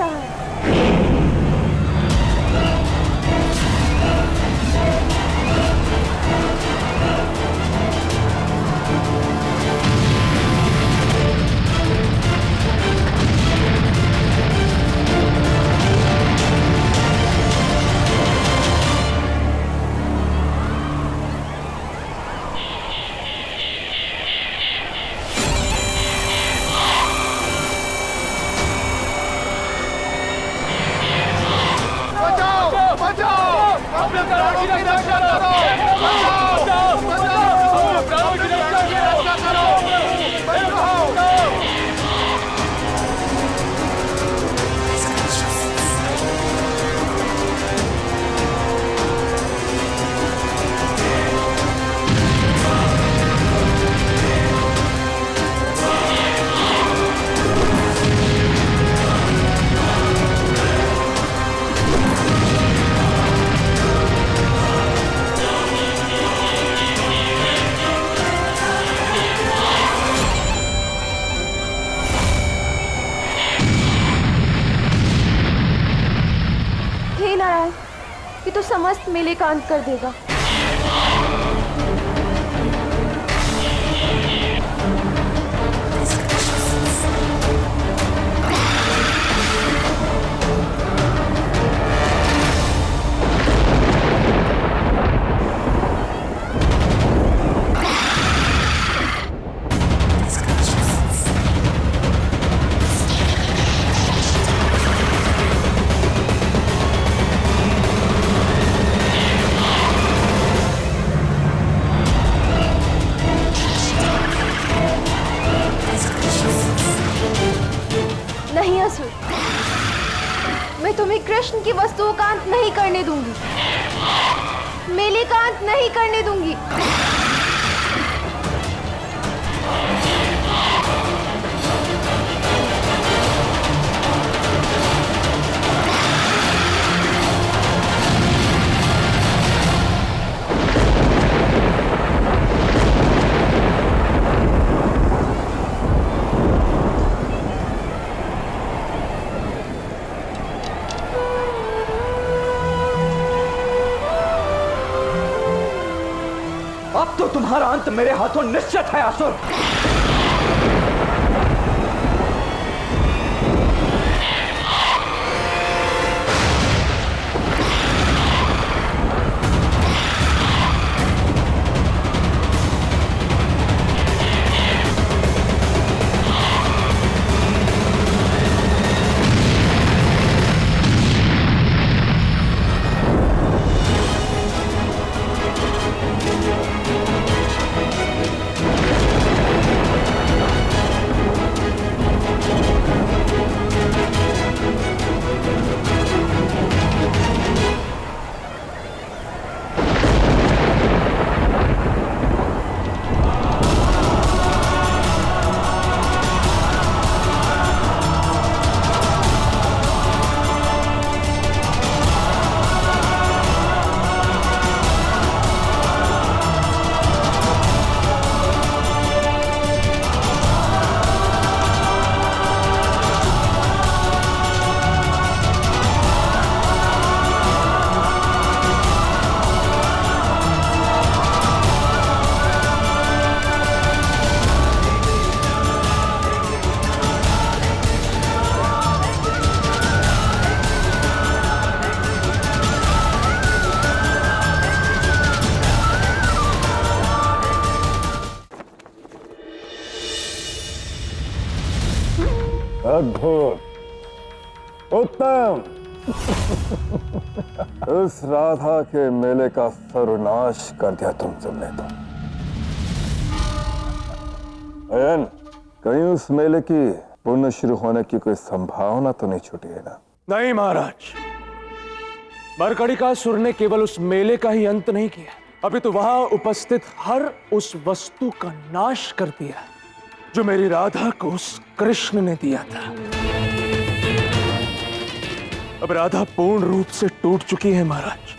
रहा है? हे नारायण, ये तो समस्त मेले का अंत कर देगा। नहीं असुर, मैं तुम्हें कृष्ण की वस्तुओं का अंत नहीं करने दूंगी, मेले का अंत नहीं करने दूंगी। अब तो तुम्हारा अंत मेरे हाथों निश्चित है असुर। अद्भुत, उत्तम। उस राधा के मेले का सर्वनाश कर दिया तुम सबने तो। अयन, कहीं उस मेले की पुनः शुरू होने की कोई संभावना तो नहीं छूटी है ना? नहीं महाराज, मरकड़िकासुर ने केवल उस मेले का ही अंत नहीं किया, अभी तो वहां उपस्थित हर उस वस्तु का नाश कर दिया जो मेरी राधा को उस कृष्ण ने दिया था। अब राधा पूर्ण रूप से टूट चुकी है महाराज,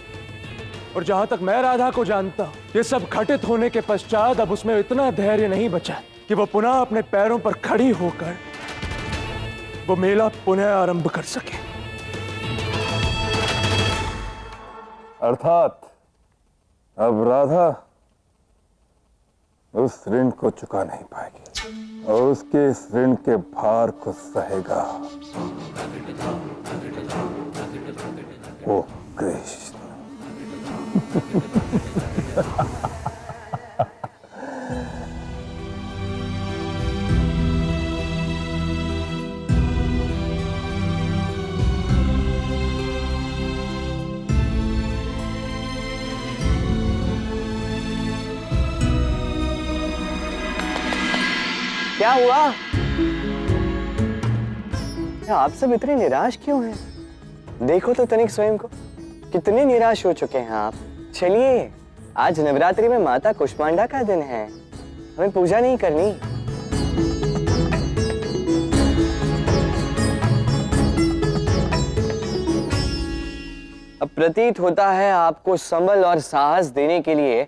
और जहां तक मैं राधा को जानता हूं, ये सब घटित होने के पश्चात अब उसमें इतना धैर्य नहीं बचा कि वो पुनः अपने पैरों पर खड़ी होकर वो मेला पुनः आरंभ कर सके। अर्थात अब राधा उस ऋण को चुका नहीं पाएगी और उसके इस ऋण के भार को सहेगा वो कृष्ण। क्या हुआ? आप सब इतने निराश क्यों हैं? देखो तो तनिक स्वयं को, कितने निराश हो चुके हैं आप। चलिए, आज नवरात्रि में माता कुष्मांडा का दिन है, हमें पूजा नहीं करनी। अब प्रतीत होता है आपको संबल और साहस देने के लिए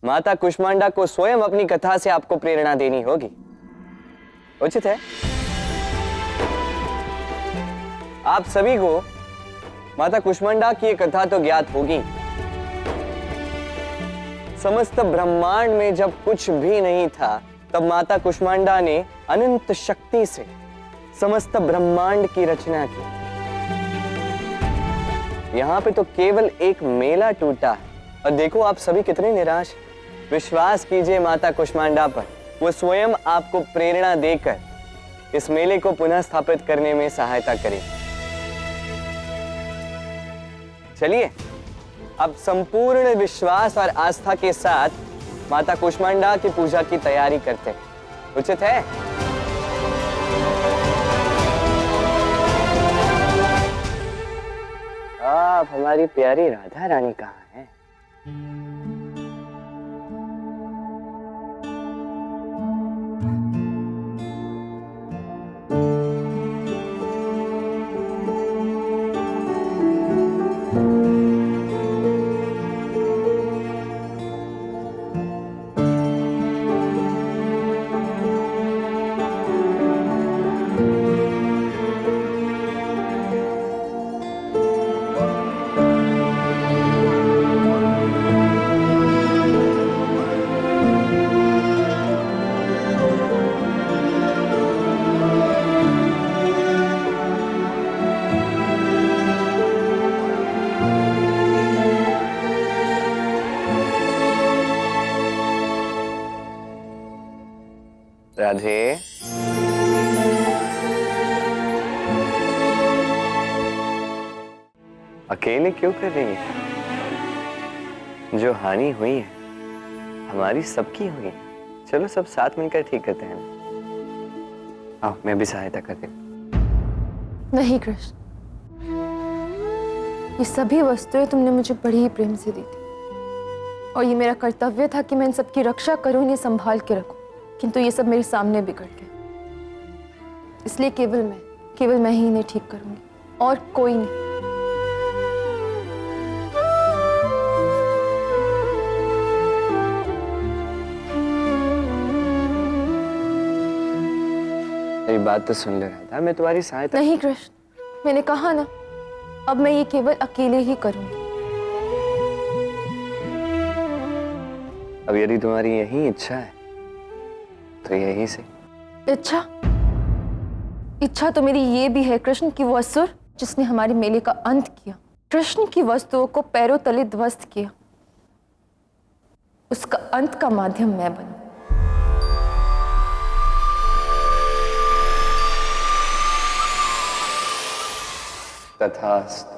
माता कुष्मांडा को स्वयं अपनी कथा से आपको प्रेरणा देनी होगी। उचित है? आप सभी को माता कुष्मांडा की कथा तो ज्ञात होगी। समस्त ब्रह्मांड में जब कुछ भी नहीं था, तब माता कुष्मांडा ने अनंत शक्ति से समस्त ब्रह्मांड की रचना की। यहां पे तो केवल एक मेला टूटा है और देखो आप सभी कितने निराश। विश्वास कीजिए माता कुष्मांडा पर, वो स्वयं आपको प्रेरणा देकर इस मेले को पुनः स्थापित करने में सहायता करेगी। चलिए, अब संपूर्ण विश्वास और आस्था के साथ माता कुष्मांडा की पूजा की तैयारी करते हैं। उचित है? आप हमारी प्यारी राधा रानी कहाँ है? राधे, अकेले क्यों कर रही है? जो हानि हुई है हमारी सबकी हुई है। चलो सब साथ मिलकर ठीक करते हैं। आओ, मैं भी सहायता कर दूं। नहीं कृष्ण, ये सभी वस्तुएं तुमने मुझे बड़ी ही प्रेम से दी थी और ये मेरा कर्तव्य था कि मैं इन सबकी रक्षा करूं, इन्हें संभाल के रखूं, किंतु ये सब मेरे सामने बिगड़ गया। इसलिए केवल मैं ही इन्हें ठीक करूंगी और कोई नहीं। मेरी बात तो सुन ले राधा, मैं तुम्हारी सहायता। नहीं कृष्ण, मैंने कहा ना, अब मैं ये केवल अकेले ही करूंगी। अब यदि तुम्हारी यही इच्छा है तो यही से। इच्छा तो मेरी ये भी है कृष्ण कि वो असुर जिसने हमारे मेले का अंत किया, कृष्ण की वस्तुओं को पैरों तले ध्वस्त किया, उसका अंत का माध्यम मैं बनूं। तथास्तु।